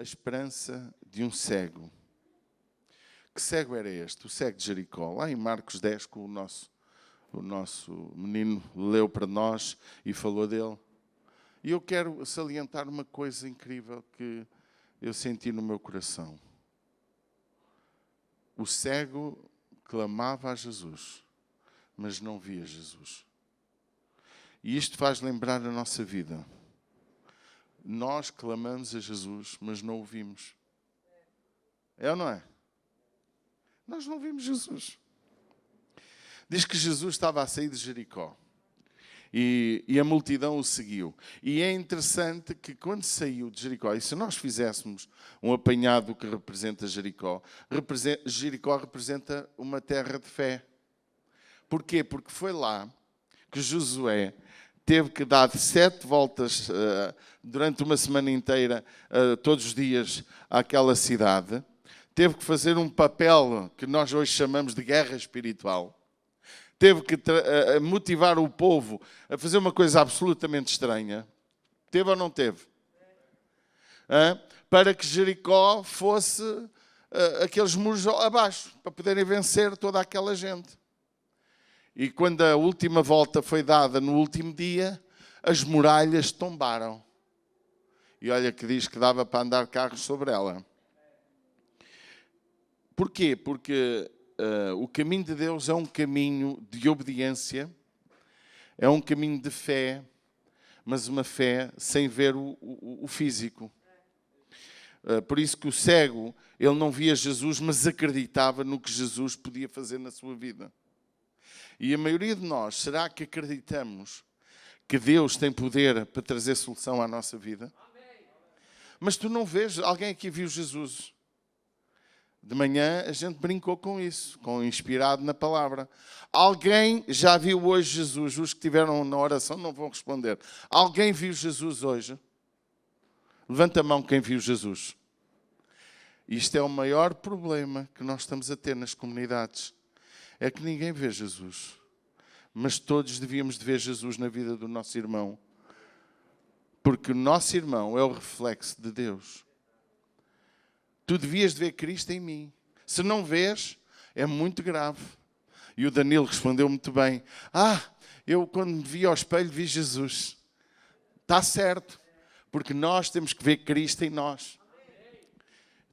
esperança de um cego. Que cego era este? O cego de Jericó. Lá em Marcos 10, que o nosso menino leu para nós e falou dele. E eu quero salientar uma coisa incrível que eu senti no meu coração. O cego clamava a Jesus, mas não via Jesus. E isto faz lembrar a nossa vida. Nós clamamos a Jesus, mas não o vimos. É ou não é? Nós não vimos Jesus. Diz que Jesus estava a sair de Jericó. E a multidão o seguiu. E é interessante que quando saiu de Jericó, e se nós fizéssemos um apanhado que representa Jericó, Jericó representa uma terra de fé. Porquê? Porque foi lá que Josué teve que dar 7 voltas durante uma semana inteira, todos os dias, àquela cidade. Teve que fazer um papel que nós hoje chamamos de guerra espiritual. Teve que motivar o povo a fazer uma coisa absolutamente estranha. Teve ou não teve? Para que Jericó fosse aqueles muros abaixo, para poderem vencer toda aquela gente. E quando a última volta foi dada no último dia, as muralhas tombaram. E olha que diz que dava para andar carros sobre ela. Porquê? Porque o caminho de Deus é um caminho de obediência, é um caminho de fé, mas uma fé sem ver o físico. Por isso que o cego, ele não via Jesus, mas acreditava no que Jesus podia fazer na sua vida. E a maioria de nós, será que acreditamos que Deus tem poder para trazer solução à nossa vida? Mas tu não vês, alguém aqui viu Jesus? De manhã a gente brincou com isso, inspirado na palavra. Alguém já viu hoje Jesus? Os que estiveram na oração não vão responder. Alguém viu Jesus hoje? Levanta a mão quem viu Jesus. Isto é o maior problema que nós estamos a ter nas comunidades. É que ninguém vê Jesus. Mas todos devíamos de ver Jesus na vida do nosso irmão. Porque o nosso irmão é o reflexo de Deus. Tu devias de ver Cristo em mim. Se não vês, é muito grave. E o Danilo respondeu muito bem. Eu quando me vi ao espelho vi Jesus. Está certo. Porque nós temos que ver Cristo em nós.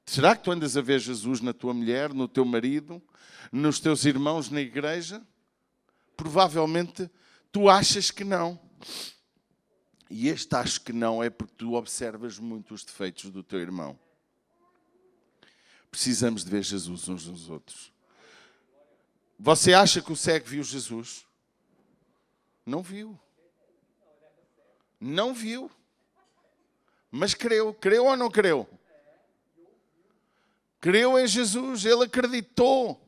Será que tu andas a ver Jesus na tua mulher, no teu marido, nos teus irmãos na igreja? Provavelmente tu achas que não. E este acho que não é porque tu observas muito os defeitos do teu irmão. Precisamos de ver Jesus uns nos outros. Você acha que o cego viu Jesus? Não viu. Não viu. Mas creu. Creu ou não creu? Creu em Jesus. Ele acreditou.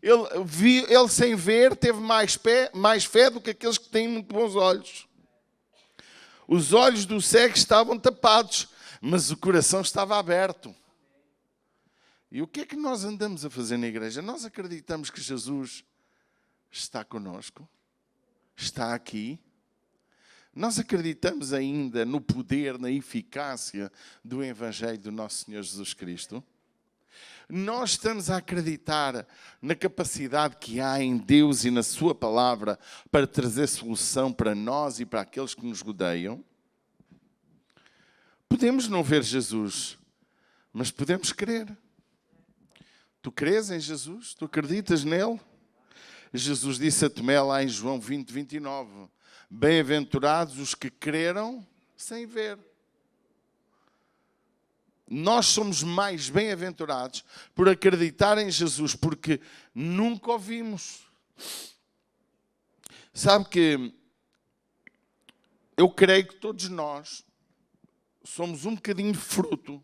Ele sem ver teve mais fé do que aqueles que têm muito bons olhos. Os olhos do cego estavam tapados, mas o coração estava aberto. E o que é que nós andamos a fazer na igreja? Nós acreditamos que Jesus está conosco, está aqui. Nós acreditamos ainda no poder, na eficácia do Evangelho do nosso Senhor Jesus Cristo. Nós estamos a acreditar na capacidade que há em Deus e na sua palavra para trazer solução para nós e para aqueles que nos rodeiam. Podemos não ver Jesus, mas podemos crer. Tu crês em Jesus? Tu acreditas nele? Jesus disse a Tomé lá em João 20, 29. Bem-aventurados os que creram sem ver. Nós somos mais bem-aventurados por acreditar em Jesus, porque nunca o vimos. Sabe que eu creio que todos nós somos um bocadinho fruto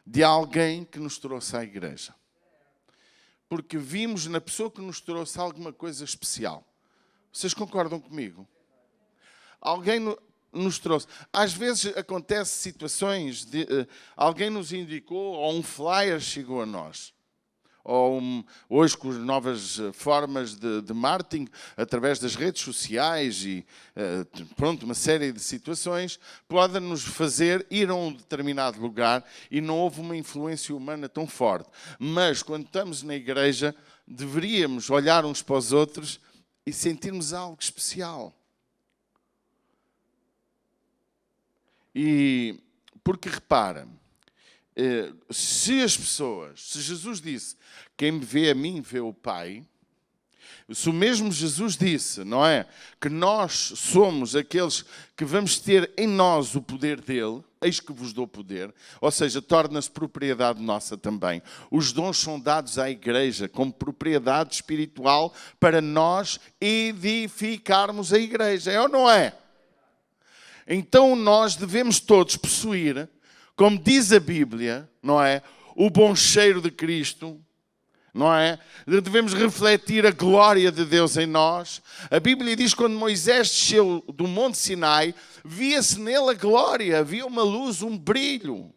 de alguém que nos trouxe à igreja. Porque vimos na pessoa que nos trouxe alguma coisa especial. Vocês concordam comigo? Alguém nos trouxe. Às vezes acontecem situações de alguém nos indicou, ou um flyer chegou a nós, ou hoje com as novas formas de marketing, através das redes sociais e pronto, uma série de situações, pode nos fazer ir a um determinado lugar e não houve uma influência humana tão forte. Mas quando estamos na igreja, deveríamos olhar uns para os outros e sentirmos algo especial. E porque repara, se as pessoas, se Jesus disse, quem me vê a mim vê o Pai, se o mesmo Jesus disse, não é? Que nós somos aqueles que vamos ter em nós o poder dele, eis que vos dou poder, ou seja, torna-se propriedade nossa também. Os dons são dados à igreja como propriedade espiritual para nós edificarmos a igreja, é ou não é? Então nós devemos todos possuir, como diz a Bíblia, não é? O bom cheiro de Cristo, não é? Devemos refletir a glória de Deus em nós. A Bíblia diz que quando Moisés desceu do Monte Sinai, via-se nele a glória, havia uma luz, um brilho.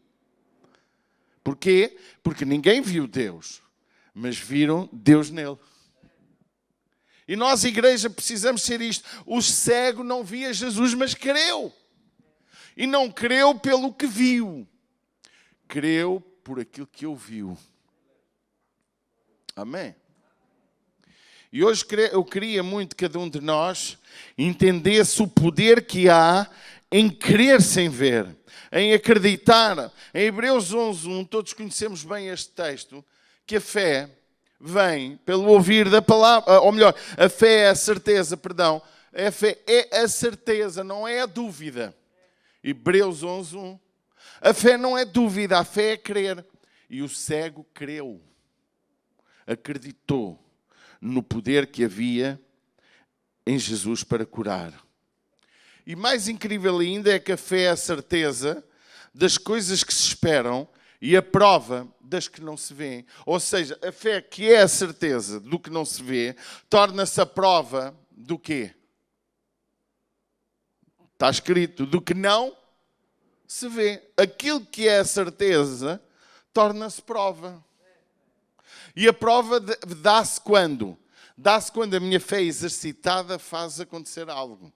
Porquê? Porque ninguém viu Deus, mas viram Deus nele. E nós, igreja, precisamos ser isto. O cego não via Jesus, mas creu. E não creu pelo que viu. Creu por aquilo que ouviu. Amém? E hoje eu queria muito que cada um de nós entendesse o poder que há em crer sem ver, em acreditar. Em Hebreus 11:1, todos conhecemos bem este texto, que a fé vem pelo ouvir da palavra, ou melhor, a fé é a certeza, perdão, a fé é a certeza, não é a dúvida. Hebreus 11:1. A fé não é dúvida, a fé é crer. E o cego creu, acreditou no poder que havia em Jesus para curar. E mais incrível ainda é que a fé é a certeza das coisas que se esperam e a prova das que não se vêem. Ou seja, a fé que é a certeza do que não se vê, torna-se a prova do quê? Está escrito, do que não se vê. Aquilo que é a certeza torna-se prova. E a prova dá-se quando? Dá-se quando a minha fé exercitada faz acontecer algo.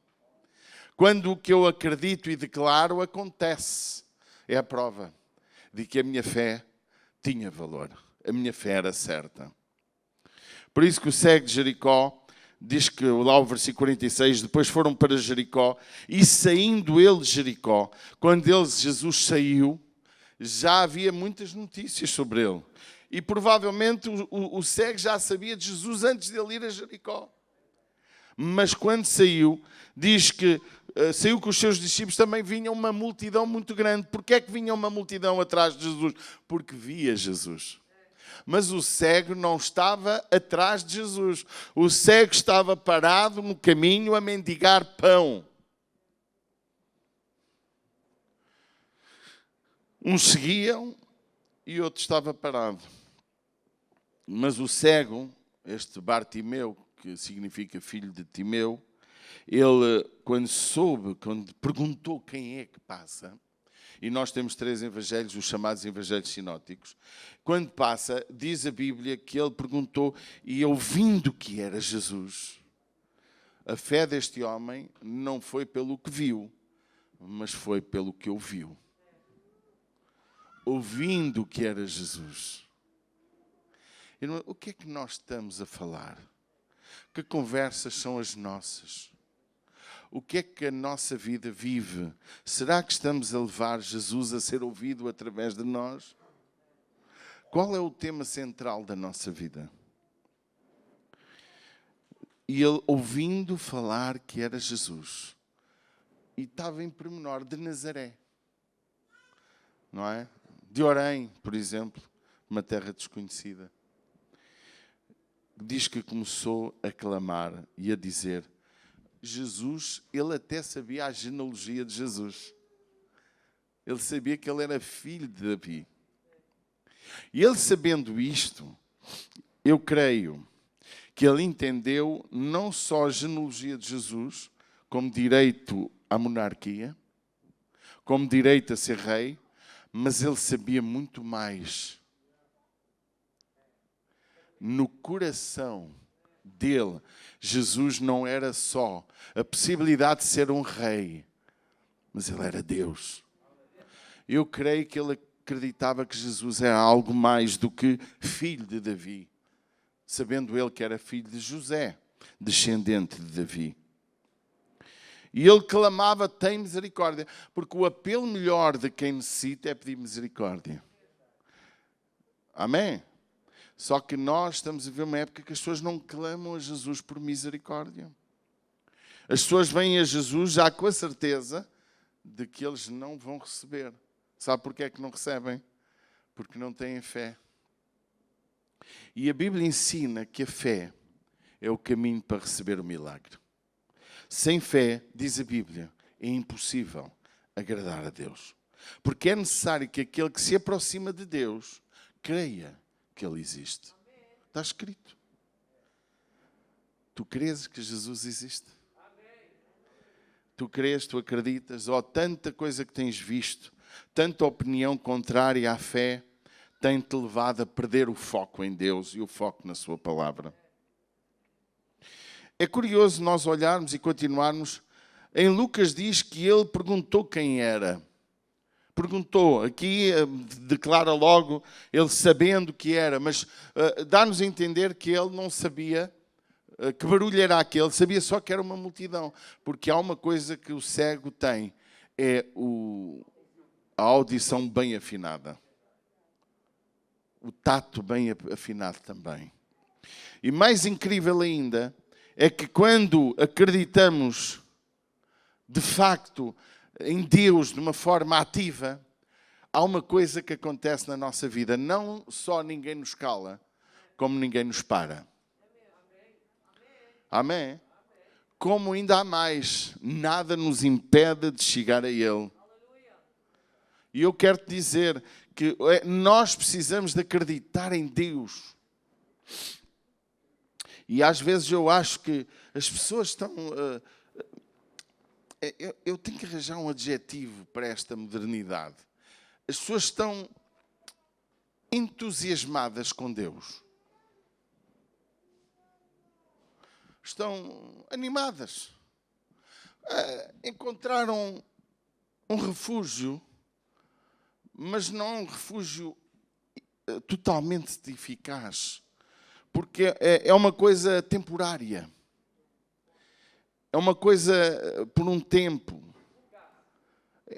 Quando o que eu acredito e declaro acontece. É a prova de que a minha fé tinha valor. A minha fé era certa. Por isso que o cego de Jericó diz que lá o versículo 46, depois foram para Jericó e saindo ele de Jericó, quando Jesus saiu, já havia muitas notícias sobre ele. E provavelmente o cego já sabia de Jesus antes de ele ir a Jericó. Mas quando saiu, diz que saiu com os seus discípulos, também vinha uma multidão muito grande. Porquê é que vinha uma multidão atrás de Jesus? Porque via Jesus. Mas o cego não estava atrás de Jesus. O cego estava parado no caminho a mendigar pão. Uns seguiam e outro estava parado. Mas o cego, este Bartimeu, que significa filho de Timeu, ele, quando perguntou quem é que passa, e nós temos 3 evangelhos, os chamados evangelhos sinóticos, quando passa, diz a Bíblia que ele perguntou, e ouvindo que era Jesus, a fé deste homem não foi pelo que viu, mas foi pelo que ouviu. Ouvindo que era Jesus. Irmão, o que é que nós estamos a falar? Que conversas são as nossas? O que é que a nossa vida vive? Será que estamos a levar Jesus a ser ouvido através de nós? Qual é o tema central da nossa vida? E ele, ouvindo falar que era Jesus, e estava em pormenor de Nazaré, não é? De Orém, por exemplo, uma terra desconhecida. Diz que começou a clamar e a dizer, Jesus, ele até sabia a genealogia de Jesus. Ele sabia que ele era filho de Davi. E ele sabendo isto, eu creio que ele entendeu não só a genealogia de Jesus, como direito à monarquia, como direito a ser rei, mas ele sabia muito mais no coração dele, Jesus não era só a possibilidade de ser um rei, mas ele era Deus. Eu creio que ele acreditava que Jesus era algo mais do que filho de Davi, sabendo ele que era filho de José, descendente de Davi. E ele clamava: tem misericórdia, porque o apelo melhor de quem necessita é pedir misericórdia. Amém? Só que nós estamos a ver uma época que as pessoas não clamam a Jesus por misericórdia. As pessoas vêm a Jesus já com a certeza de que eles não vão receber. Sabe porquê é que não recebem? Porque não têm fé. E a Bíblia ensina que a fé é o caminho para receber o milagre. Sem fé, diz a Bíblia, é impossível agradar a Deus. Porque é necessário que aquele que se aproxima de Deus creia que Ele existe. Está escrito. Tu crês que Jesus existe? Tu crês, tu acreditas? Oh, tanta coisa que tens visto, tanta opinião contrária à fé, tem-te levado a perder o foco em Deus e o foco na sua palavra. É curioso nós olharmos e continuarmos. Em Lucas diz que ele perguntou quem era. Perguntou, aqui declara logo, ele sabendo que era, mas dá-nos a entender que ele não sabia que barulho era aquele, sabia só que era uma multidão. Porque há uma coisa que o cego tem, é a audição bem afinada. O tato bem afinado também. E mais incrível ainda, é que quando acreditamos de facto em Deus de uma forma ativa, há uma coisa que acontece na nossa vida. Não só ninguém nos cala, como ninguém nos para. Amém? Como ainda há mais, nada nos impede de chegar a Ele. E eu quero te dizer que nós precisamos de acreditar em Deus. E às vezes eu acho que as pessoas estão... Eu tenho que arranjar um adjetivo para esta modernidade. As pessoas estão entusiasmadas com Deus. Estão animadas. Encontraram um refúgio, mas não um refúgio totalmente eficaz. Porque é uma coisa temporária. É uma coisa por um tempo.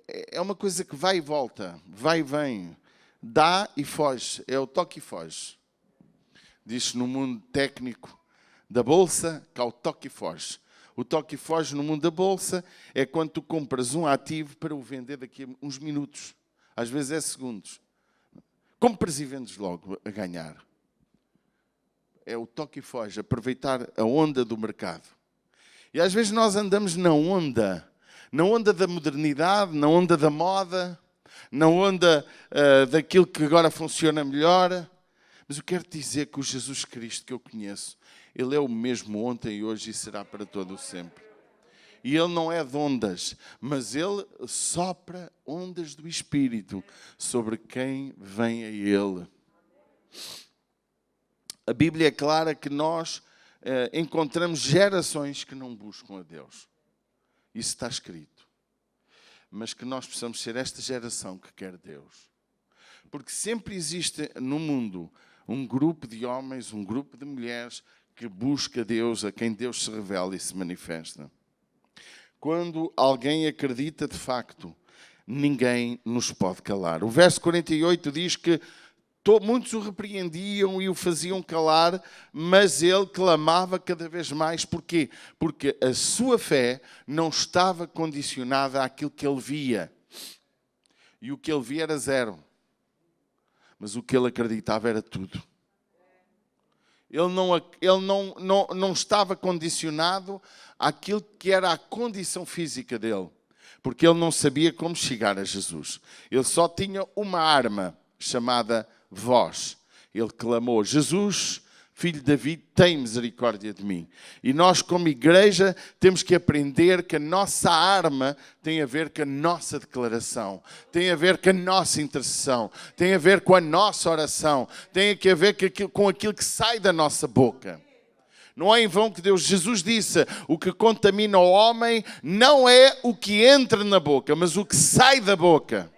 É uma coisa que vai e volta, vai e vem. Dá e foge. É o toque e foge. Diz-se no mundo técnico da bolsa que há o toque e foge. O toque e foge no mundo da bolsa é quando tu compras um ativo para o vender daqui a uns minutos. Às vezes é segundos. Compras e vendes logo a ganhar. É o toque e foge, aproveitar a onda do mercado. E às vezes nós andamos na onda da modernidade, na onda da moda, na onda daquilo que agora funciona melhor. Mas eu quero te dizer que o Jesus Cristo que eu conheço, Ele é o mesmo ontem, hoje e será para todo o sempre. E Ele não é de ondas, mas Ele sopra ondas do Espírito sobre quem vem a Ele. A Bíblia é clara que nós encontramos gerações que não buscam a Deus. Isso está escrito. Mas que nós possamos ser esta geração que quer Deus. Porque sempre existe no mundo um grupo de homens, um grupo de mulheres que busca Deus, a quem Deus se revela e se manifesta. Quando alguém acredita de facto, ninguém nos pode calar. O verso 48 diz que muitos o repreendiam e o faziam calar, mas ele clamava cada vez mais. Porquê? Porque a sua fé não estava condicionada àquilo que ele via. E o que ele via era zero. Mas o que ele acreditava era tudo. Ele não estava condicionado àquilo que era a condição física dele. Porque ele não sabia como chegar a Jesus. Ele só tinha uma arma chamada voz. Ele clamou: Jesus, filho de Davi, tem misericórdia de mim. E nós, como igreja, temos que aprender que a nossa arma tem a ver com a nossa declaração, tem a ver com a nossa intercessão, tem a ver com a nossa oração, tem a ver com aquilo que sai da nossa boca. Não é em vão que Jesus disse, o que contamina o homem não é o que entra na boca, mas o que sai da boca.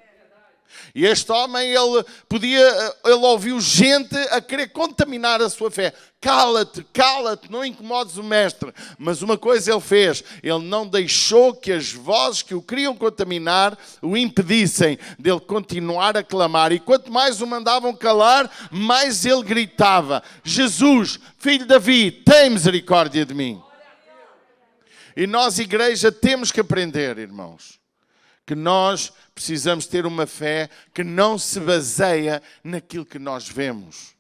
E este homem, ele ouviu gente a querer contaminar a sua fé. Cala-te, cala-te, não incomodes o mestre. Mas uma coisa ele fez, ele não deixou que as vozes que o queriam contaminar o impedissem dele continuar a clamar. E quanto mais o mandavam calar, mais ele gritava, Jesus, filho de Davi, tem misericórdia de mim. E nós, igreja, temos que aprender, irmãos, que nós precisamos ter uma fé que não se baseia naquilo que nós vemos.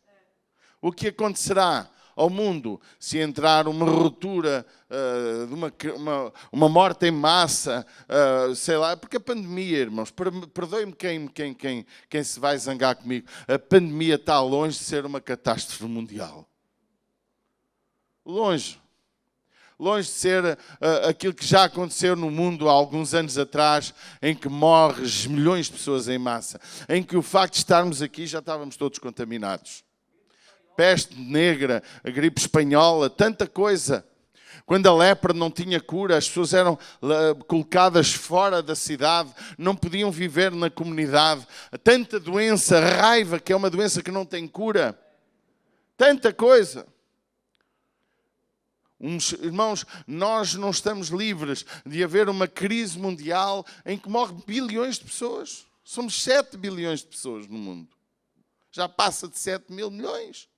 O que acontecerá ao mundo se entrar uma ruptura, uma morte em massa, sei lá, porque a pandemia, irmãos, perdoe-me quem se vai zangar comigo, a pandemia está longe de ser uma catástrofe mundial. Longe de ser aquilo que já aconteceu no mundo há alguns anos atrás, em que morrem milhões de pessoas em massa, em que o facto de estarmos aqui já estávamos todos contaminados. Peste negra, a gripe espanhola, tanta coisa. Quando a lepra não tinha cura, as pessoas eram colocadas fora da cidade, não podiam viver na comunidade. Tanta doença, raiva, que é uma doença que não tem cura. Tanta coisa. Irmãos, nós não estamos livres de haver uma crise mundial em que morrem bilhões de pessoas. Somos 7 bilhões de pessoas no mundo. Já passa de 7 mil milhões.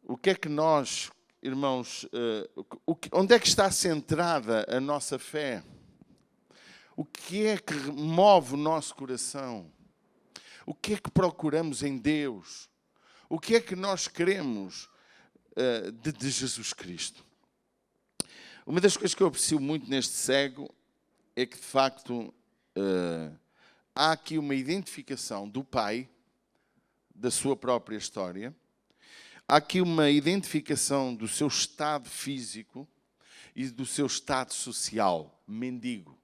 O que é que nós, irmãos, onde é que está centrada a nossa fé? O que é que move o nosso coração? O que é que procuramos em Deus? O que é que nós queremos de Jesus Cristo? Uma das coisas que eu aprecio muito neste cego é que, de facto, há aqui uma identificação do pai, da sua própria história, há aqui uma identificação do seu estado físico e do seu estado social, mendigo.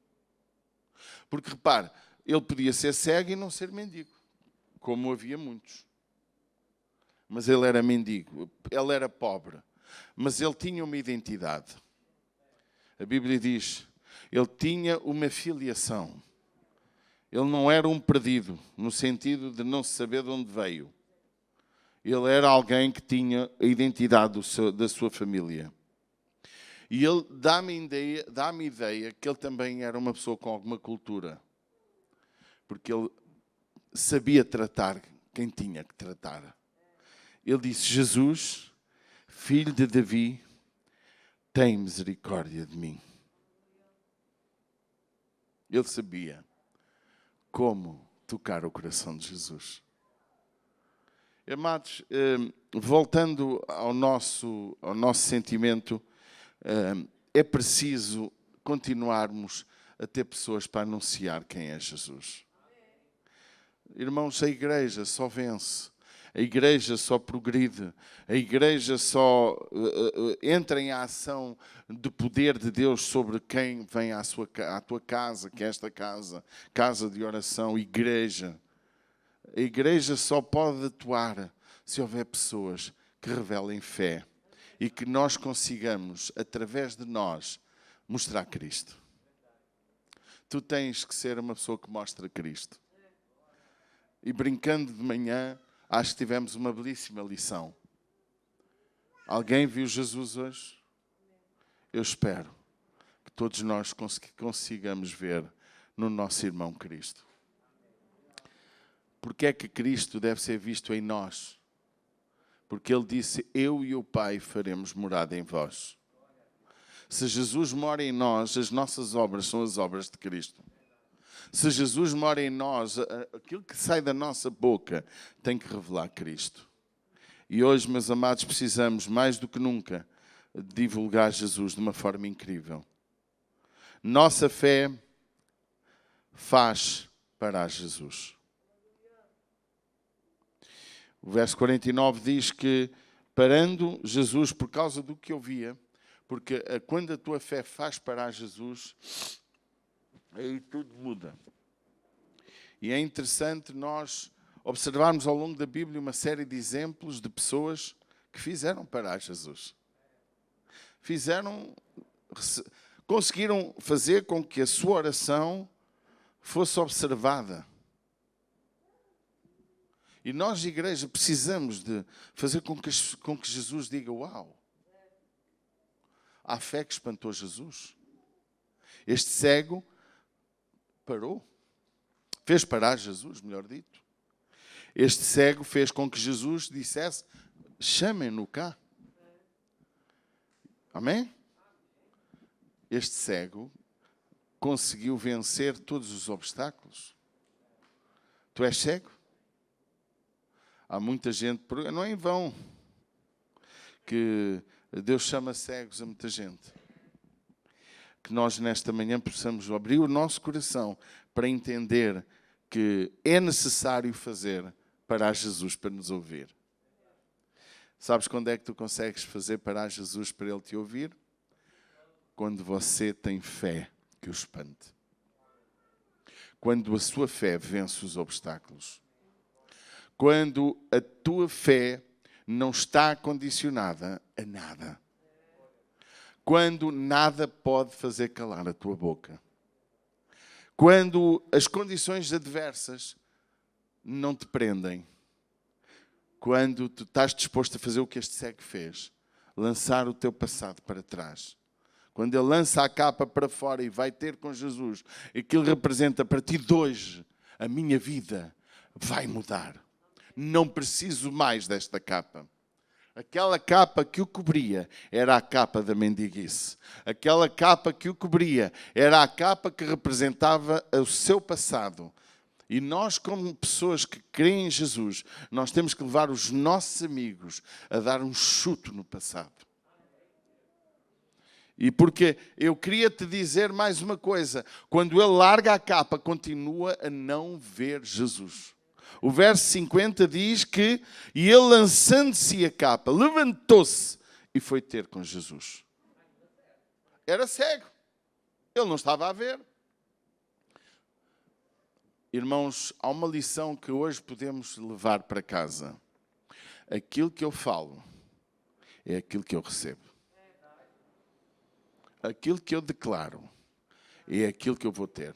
Porque, repare, ele podia ser cego e não ser mendigo, como havia muitos. Mas ele era mendigo, ele era pobre, mas ele tinha uma identidade. A Bíblia diz, ele tinha uma filiação. Ele não era um perdido, no sentido de não saber de onde veio. Ele era alguém que tinha a identidade da sua família. E ele dá-me ideia que ele também era uma pessoa com alguma cultura. Porque ele sabia tratar quem tinha que tratar. Ele disse, Jesus, filho de Davi, tem misericórdia de mim. Ele sabia como tocar o coração de Jesus. Amados, voltando ao nosso sentimento, é preciso continuarmos a ter pessoas para anunciar quem é Jesus. Irmãos, a igreja só vence. A igreja só progride, a igreja só entra em ação de poder de Deus sobre quem vem à tua casa, que é esta casa de oração, igreja. A igreja só pode atuar se houver pessoas que revelem fé e que nós consigamos, através de nós, mostrar Cristo. Tu tens que ser uma pessoa que mostra Cristo. E brincando de manhã, acho que tivemos uma belíssima lição. Alguém viu Jesus hoje? Eu espero que todos nós consigamos ver no nosso irmão Cristo. Porque é que Cristo deve ser visto em nós? Porque Ele disse, eu e o Pai faremos morada em vós. Se Jesus mora em nós, as nossas obras são as obras de Cristo. Se Jesus mora em nós, aquilo que sai da nossa boca tem que revelar Cristo. E hoje, meus amados, precisamos mais do que nunca divulgar Jesus de uma forma incrível. Nossa fé faz para Jesus. O verso 49 diz que, parando Jesus por causa do que ouvia, porque quando a tua fé faz parar Jesus, aí tudo muda. E é interessante nós observarmos ao longo da Bíblia uma série de exemplos de pessoas que fizeram parar Jesus. Conseguiram fazer com que a sua oração fosse observada. E nós, igreja, precisamos de fazer com que Jesus diga: uau! Há fé que espantou Jesus. Este cego parou. Fez parar Jesus, melhor dito. Este cego fez com que Jesus dissesse: chamem-no cá. Amém? Este cego conseguiu vencer todos os obstáculos. Tu és cego? Há muita gente, não é em vão, que Deus chama cegos a muita gente. Que nós nesta manhã possamos abrir o nosso coração para entender que é necessário fazer parar Jesus para nos ouvir. Sabes quando é que tu consegues fazer parar Jesus para Ele te ouvir? Quando você tem fé que o espante. Quando a sua fé vence os obstáculos. Quando a tua fé não está condicionada a nada. Quando nada pode fazer calar a tua boca. Quando as condições adversas não te prendem. Quando tu estás disposto a fazer o que este cego fez. Lançar o teu passado para trás. Quando ele lança a capa para fora e vai ter com Jesus. Aquilo representa: a partir de hoje, a minha vida vai mudar. Não preciso mais desta capa. Aquela capa que o cobria era a capa da mendiguice. Aquela capa que o cobria era a capa que representava o seu passado. E nós, como pessoas que creem em Jesus, nós temos que levar os nossos amigos a dar um chute no passado. E porque eu queria te dizer mais uma coisa. Quando ele larga a capa, continua a não ver Jesus. O verso 50 diz que: e ele, lançando-se a capa, levantou-se e foi ter com Jesus. Era cego. Ele não estava a ver. Irmãos, há uma lição que hoje podemos levar para casa. Aquilo que eu falo é aquilo que eu recebo. Aquilo que eu declaro é aquilo que eu vou ter.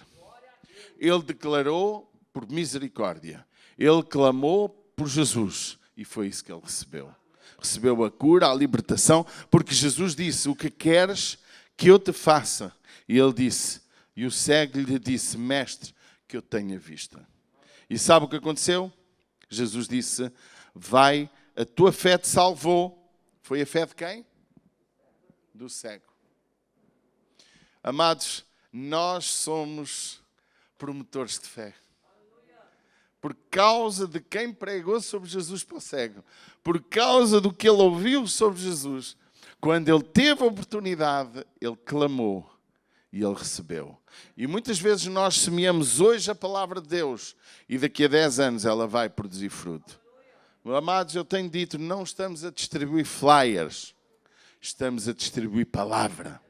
Ele declarou por misericórdia. Ele clamou por Jesus e foi isso que ele recebeu. Recebeu a cura, a libertação, porque Jesus disse: o que queres que eu te faça? E ele disse, e o cego lhe disse: mestre, que eu tenha vista. E sabe o que aconteceu? Jesus disse: vai, a tua fé te salvou. Foi a fé de quem? Do cego. Amados, nós somos promotores de fé. Por causa de quem pregou sobre Jesus para o cego. Por causa do que ele ouviu sobre Jesus. Quando ele teve a oportunidade, ele clamou e ele recebeu. E muitas vezes nós semeamos hoje a palavra de Deus e daqui a 10 anos ela vai produzir fruto. Amados, eu tenho dito, não estamos a distribuir flyers. Estamos a distribuir palavra.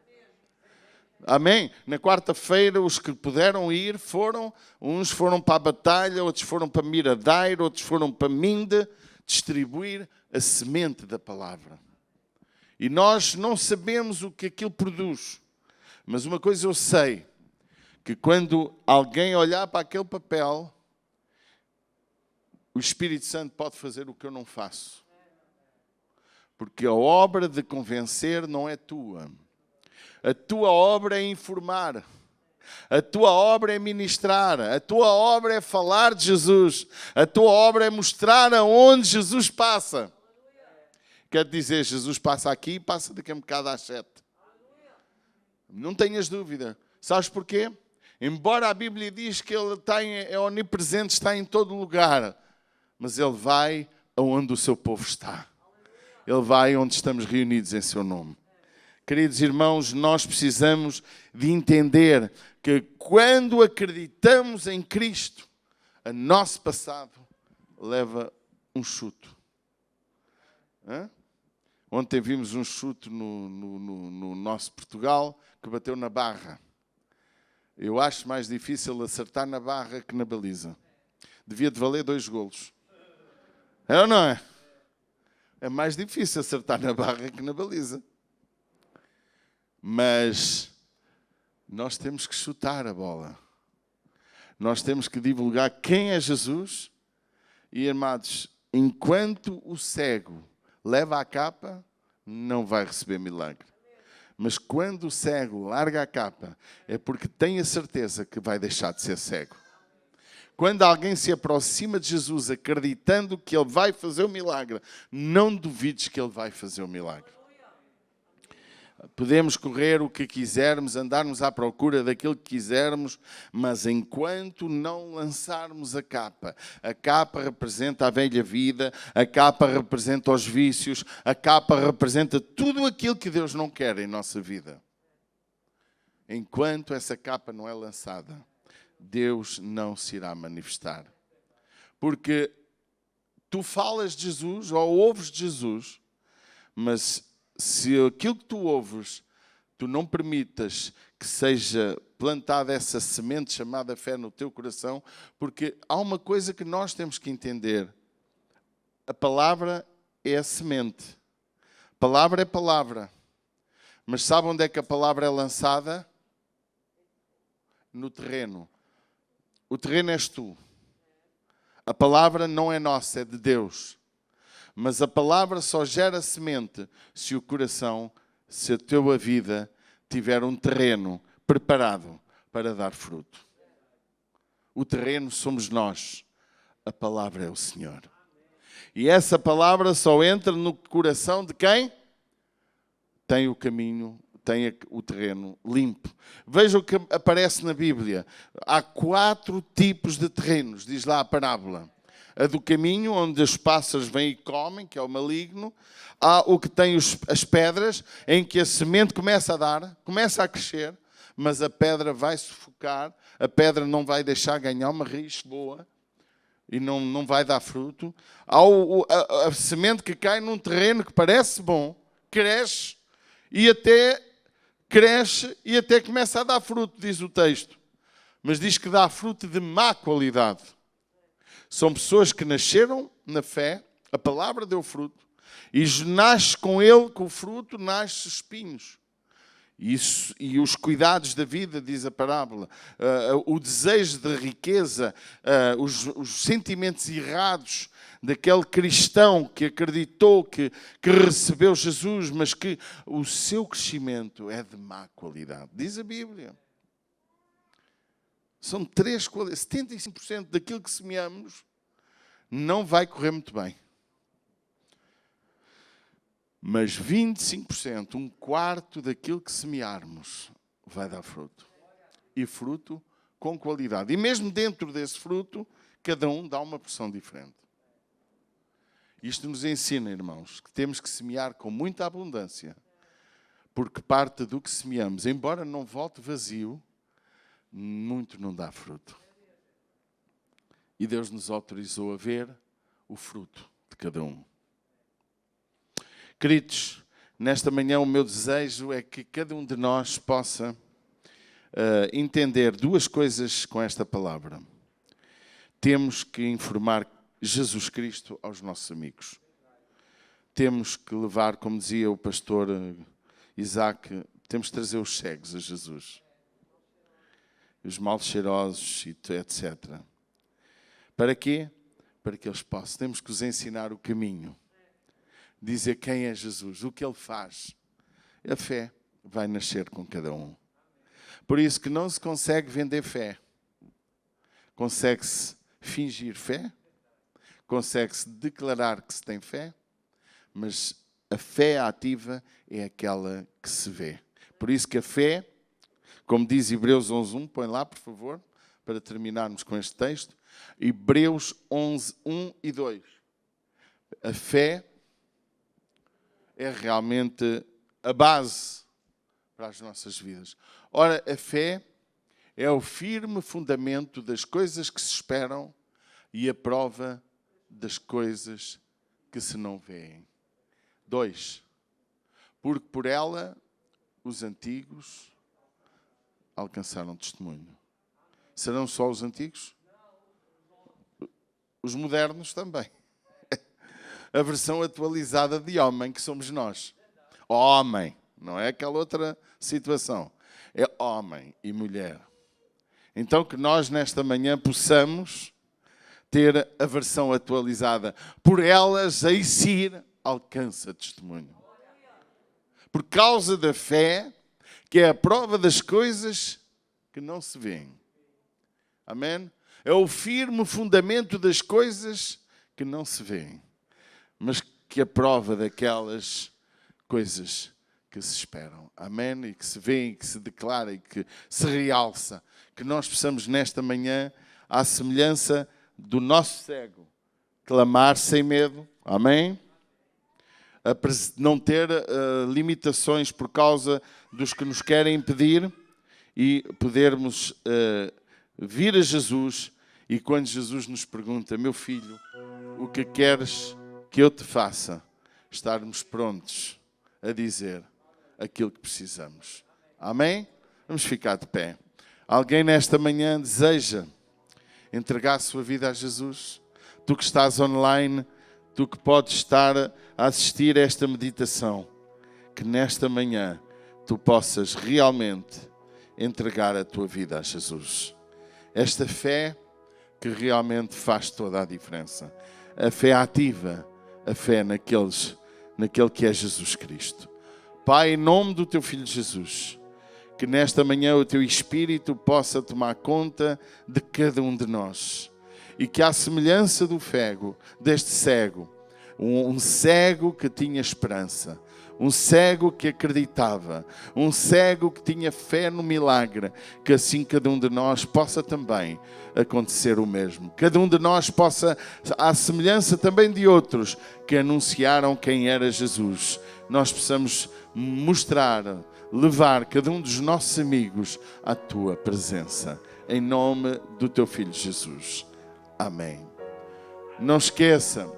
Amém? Na quarta-feira, os que puderam ir foram. Uns foram para a batalha, outros foram para Miradeiro, outros foram para Minde, distribuir a semente da palavra. E nós não sabemos o que aquilo produz. Mas uma coisa eu sei, que quando alguém olhar para aquele papel, o Espírito Santo pode fazer o que eu não faço. Porque a obra de convencer não é tua. A tua obra é informar. A tua obra é ministrar. A tua obra é falar de Jesus. A tua obra é mostrar aonde Jesus passa. Quer dizer, Jesus passa aqui e passa daqui a um bocado às 7. Não tenhas dúvida. Sabes porquê? Embora a Bíblia diz que Ele é onipresente, está em todo lugar. Mas Ele vai aonde o seu povo está. Ele vai onde estamos reunidos em seu nome. Queridos irmãos, nós precisamos de entender que quando acreditamos em Cristo, o nosso passado leva um chute. Hã? Ontem vimos um chute no nosso Portugal que bateu na barra. Eu acho mais difícil acertar na barra que na baliza. Devia de valer 2 golos. É ou não é? É mais difícil acertar na barra que na baliza. Mas nós temos que chutar a bola. Nós temos que divulgar quem é Jesus. E, amados, enquanto o cego leva a capa, não vai receber milagre. Mas quando o cego larga a capa, é porque tem a certeza que vai deixar de ser cego. Quando alguém se aproxima de Jesus acreditando que Ele vai fazer o milagre, não duvides que Ele vai fazer o milagre. Podemos correr o que quisermos, andarmos à procura daquilo que quisermos, mas enquanto não lançarmos a capa representa a velha vida, a capa representa os vícios, a capa representa tudo aquilo que Deus não quer em nossa vida. Enquanto essa capa não é lançada, Deus não se irá manifestar. Porque tu falas de Jesus ou ouves de Jesus, mas se aquilo que tu ouves, tu não permitas que seja plantada essa semente chamada fé no teu coração, porque há uma coisa que nós temos que entender. A palavra é a semente. Palavra é palavra. Mas sabe onde é que a palavra é lançada? No terreno. O terreno és tu. A palavra não é nossa, é de Deus. Mas a palavra só gera semente se o coração, se a tua vida tiver um terreno preparado para dar fruto. O terreno somos nós. A palavra é o Senhor. E essa palavra só entra no coração de quem? Tem o caminho, tem o terreno limpo. Veja o que aparece na Bíblia. Há 4 tipos de terrenos, diz lá a parábola. A do caminho, onde os pássaros vêm e comem, que é o maligno. Há o que tem as pedras, em que a semente começa a dar, começa a crescer, mas a pedra vai sufocar, a pedra não vai deixar ganhar uma raiz boa e não vai dar fruto. Há a semente que cai num terreno que parece bom, cresce e até começa a dar fruto, diz o texto. Mas diz que dá fruto de má qualidade. São pessoas que nasceram na fé, a palavra deu fruto, e nasce com o fruto, nasce espinhos. E os cuidados da vida, diz a parábola, o desejo de riqueza, os sentimentos errados daquele cristão que acreditou, que recebeu Jesus, mas que o seu crescimento é de má qualidade. Diz a Bíblia. São 3 qualidades. 75% daquilo que semeamos não vai correr muito bem. Mas 25%, 1/4 daquilo que semearmos, vai dar fruto. E fruto com qualidade. E mesmo dentro desse fruto, cada um dá uma porção diferente. Isto nos ensina, irmãos, que temos que semear com muita abundância. Porque parte do que semeamos, embora não volte vazio, muito não dá fruto. E Deus nos autorizou a ver o fruto de cada um. Queridos, nesta manhã o meu desejo é que cada um de nós possa entender 2 coisas com esta palavra. Temos que informar Jesus Cristo aos nossos amigos. Temos que levar, como dizia o pastor Isaac, temos que trazer os cegos a Jesus. Os mal cheirosos, etc. Para quê? Para que eles possam. Temos que os ensinar o caminho. Dizer quem é Jesus, o que Ele faz. A fé vai nascer com cada um. Por isso que não se consegue vender fé. Consegue-se fingir fé. Consegue-se declarar que se tem fé. Mas a fé ativa é aquela que se vê. Por isso que a fé, como diz Hebreus 11:1, põe lá, por favor, para terminarmos com este texto. Hebreus 11:1 e 2. A fé é realmente a base para as nossas vidas. Ora, a fé é o firme fundamento das coisas que se esperam e a prova das coisas que se não veem. 2. Porque por ela os antigos alcançaram testemunho. Serão só os antigos? Os modernos também. A versão atualizada de homem que somos nós. Homem, não é aquela outra situação. É homem e mulher. Então que nós nesta manhã possamos ter a versão atualizada. Por elas a Isir alcança testemunho. Por causa da fé, que é a prova das coisas que não se veem. Amém? É o firme fundamento das coisas que não se veem, mas que a prova daquelas coisas que se esperam. Amém? E que se vêem, que se declara e que se realça. Que nós possamos nesta manhã, à semelhança do nosso cego, clamar sem medo. Amém? Não ter limitações por causa dos que nos querem impedir e podermos vir a Jesus. E quando Jesus nos pergunta: meu filho, o que queres que eu te faça? Estarmos prontos a dizer aquilo que precisamos. Amém? Vamos ficar de pé. Alguém nesta manhã deseja entregar a sua vida a Jesus? Tu que estás online, tu que podes estar a assistir a esta meditação, que nesta manhã tu possas realmente entregar a tua vida a Jesus. Esta fé que realmente faz toda a diferença. A fé ativa, a fé naquele que é Jesus Cristo. Pai, em nome do teu Filho Jesus, que nesta manhã o teu Espírito possa tomar conta de cada um de nós. E que à semelhança deste cego, um cego que tinha esperança, um cego que acreditava, um cego que tinha fé no milagre, que assim cada um de nós possa também acontecer o mesmo. Cada um de nós possa, à semelhança também de outros que anunciaram quem era Jesus, nós possamos mostrar, levar cada um dos nossos amigos à tua presença. Em nome do teu Filho Jesus. Amém. Não esqueça,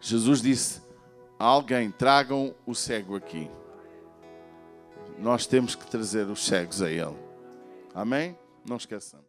Jesus disse: alguém, tragam o cego aqui. Nós temos que trazer os cegos a Ele. Amém? Não esqueçam.